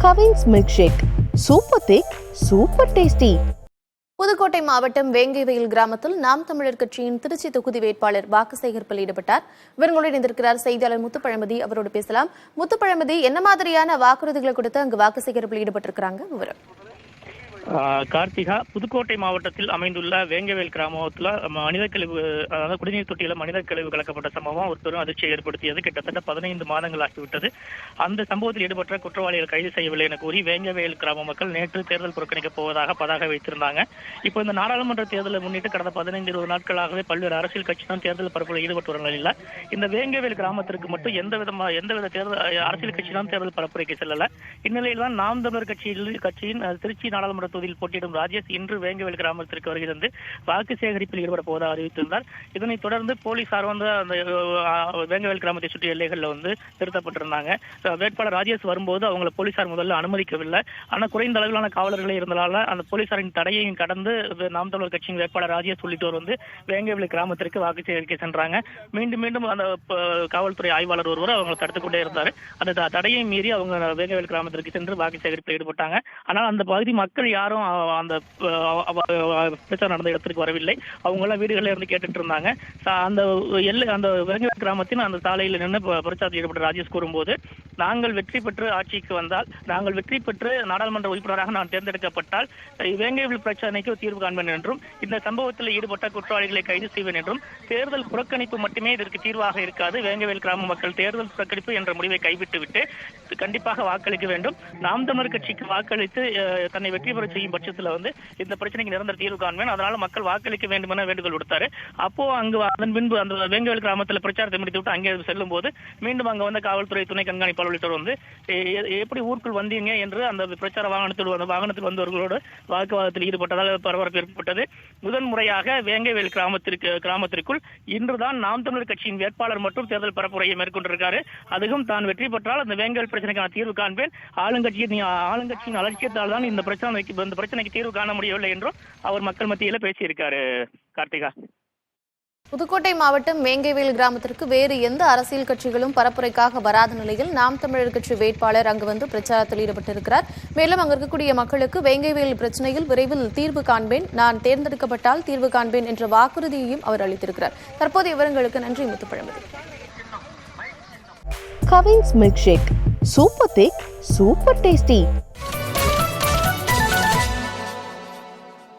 Cavin's milk shake super திக் super tasty. Pudukkottai மாவட்டம் வேங்கைவயல் கிராமத்தில் நாம் தமிழர் கட்சியின் திருச்சி தொகுதி வேட்பாளர் வாக்கு சேகரிப்பில் ஈடுபட்டார். இவர்களோடு இணைந்திருக்கிறார் செய்தியாளர் முத்துப்பழமதி. அவரோடு பேசலாம். முத்துப்பழமதி, என்ன மாதிரியான வாக்குறுதிகளை கொடுத்து அங்கு வாக்கு சேகரிப்பில் ஈடுபட்டிருக்கிறாங்க? விவரம். கார்த்திகா, புதுக்கோட்டை மாவட்டத்தில் அமைந்துள்ள வேங்கவேல் கிராமத்தில் மனித கழிவு, அதாவது குடிநீர் தொட்டியில் மனித கழிவு கலக்கப்பட்ட சம்பவம் ஒரு பெரும் அதிர்ச்சியை ஏற்படுத்தியது. கிட்டத்தட்ட 15 மாதங்கள் ஆகிவிட்டது. அந்த சம்பவத்தில் ஈடுபட்ட குற்றவாளிகள் கைது செய்யவில்லை என கூறி வேங்கவேல் கிராம மக்கள் நேற்று தேர்தல் புறக்கணிக்கப் போவதாக பதாக வைத்திருந்தாங்க. இப்போ இந்த நாடாளுமன்ற தேர்தலை முன்னிட்டு கடந்த 15-20 நாட்களாகவே பல்வேறு அரசியல் கட்சி தான் தேர்தல் பரப்புகளில் ஈடுபட்டு வரும் நிலையில் இந்த வேங்கவேல் கிராமத்திற்கு மட்டும் எந்தவித தேர்தல் அரசியல் கட்சி தான் தேர்தல் பரப்புரைக்கு செல்லல. இந்நிலையில் தான் நாம் தமிழர் கட்சியின் திருச்சி நாடாளுமன்ற தொகுதியில் போட்டியிடும் ராஜேஷ் இன்று வேங்கவேல் கிராமத்திற்கு வருகை தந்து வாக்கு சேகரிப்பில் ஈடுபட போவதாக அறிவித்திருந்தார். இதனைத் தொடர்ந்து போலீசார் அந்த வேங்கவேல் கிராமத்தை சுற்றிய எல்லைகளில் நிறுத்தப்பட்டிருந்தாங்க. வேட்பாளர் ராஜேஷ் வரும்போது அவங்களை போலீசார் முதல்ல அனுமதிக்கவில்லை. ஆனால் குறைந்த அளவிலான காவலர்களே இருந்ததால அந்த போலீசாரின் தடையையும் கடந்து நாம் தமிழர் கட்சியின் வேட்பாளர் ராஜேஷ் உள்ளிட்டோர் வேங்கவேல் கிராமத்திற்கு வாக்கு சேகரிக்க சென்றாங்க. மீண்டும் அந்த காவல்துறை ஆய்வாளர் ஒருவர் அவங்களை தடுத்துக் கொண்டே இருந்தார். அந்த தடையை மீறி அவங்க வேங்கவேல் கிராமத்திற்கு சென்று வாக்கு சேகரிப்பில் ஈடுபட்டாங்க. ஆனால் அந்த பகுதி மக்கள் யாரும் அந்த பிரச்சாரம் நடந்த இடத்திற்கு வரவில்லை. அவங்க எல்லாம் வீடுகளில் இருந்து கேட்டுட்டு இருந்தாங்க. அந்த வேங்கவேல் கிராமத்தின் அந்த சாலையில் நின்று பிரச்சாரத்தில் ஈடுபட்ட ராஜேஷ் கூறும்போது, நாங்கள் வெற்றி பெற்று ஆட்சிக்கு வந்தால், நாங்கள் வெற்றி பெற்று நாடாளுமன்ற உறுப்பினராக நான் தேர்ந்தெடுக்கப்பட்டால் வேங்கவேல் பிரச்சனைக்கு தீர்வு காண்பேன் என்றும், இந்த சம்பவத்தில் ஈடுபட்ட குற்றவாளிகளை கைது செய்வேன் என்றும், தேர்தல் புறக்கணிப்பு மட்டுமே இதற்கு தீர்வாக இருக்காது, வேங்கவேல் கிராம மக்கள் தேர்தல் புறக்கணிப்பு என்ற முடிவை கைவிட்டுவிட்டு கண்டிப்பாக வாக்களிக்க வேண்டும், நாம் தமிழர் கட்சிக்கு வாக்களித்து தன்னை வெற்றி பெற செய்யும் பட்சத்தில் இந்த பிரச்சனைக்கு நிரந்தர தீர்வு காண்பேன், அதனால மக்கள் வாக்களிக்க வேண்டும் என வேண்டுகோள் விடுத்தாரு. அப்போ அங்கு அதன் பின்பு அந்த வேங்கவேல் கிராமத்தில் பிரச்சாரத்தை முடித்துவிட்டு அங்கே செல்லும் போது மீண்டும் அங்க காவல்துறை துணை கண்காணிப்பாளர் உள்ளிட்டோர் எப்படி ஊருக்குள் வந்தீங்க என்று அந்த பிரச்சார வாகனத்தில் வந்தவர்களோடு வாக்குவாதத்தில் ஈடுபட்டதால் பரபரப்பு ஏற்பட்டது. முதன் முறையாக வேங்கவேல் கிராமத்திற்குள் இன்றுதான் நாம் தமிழர் கட்சியின் வேட்பாளர் மற்றும் தேர்தல் பரப்புரையை மேற்கொண்டிருக்காரு. அதுவும் தான் வெற்றி பெற்றால் அந்த வேங்கவேல் பிரச்சனைக்கான தீர்வு காண்பேன், ஆளுங்கட்சியின் அலட்சியத்தால் தான் இந்த பிரச்சனைக்கு தீர்வு காண முடியவில்லை என்றும் அவர் மக்கள் மத்தியில் பேசியிருக்காரு. கார்த்திகா, புதுக்கோட்டை மாவட்டம் வேங்கைவேல் கிராமத்திற்கு வேறு எந்த அரசியல் கட்சிகளும் பரப்புரைக்காக வராத நிலையில் நாம் தமிழர் கட்சி வேட்பாளர் அங்கு பிரச்சாரத்தில் ஈடுபட்டிருக்கிறார். மேலும் அங்கு இருக்கக்கூடிய மக்களுக்கு வேங்கைவேல் பிரச்சனையில் விரைவில் தீர்வு காண்பேன், நான் தேர்ந்தெடுக்கப்பட்டால் தீர்வு காண்பேன் என்ற வாக்குறுதியையும் அவர் அளித்திருக்கிறார். தற்போதைய விவரங்களுக்கு நன்றி முத்துப்பழமதி. கவின்ஸ் மில்க் ஷேக் சூப்பர் திக் சூப்பர் டேஸ்டி.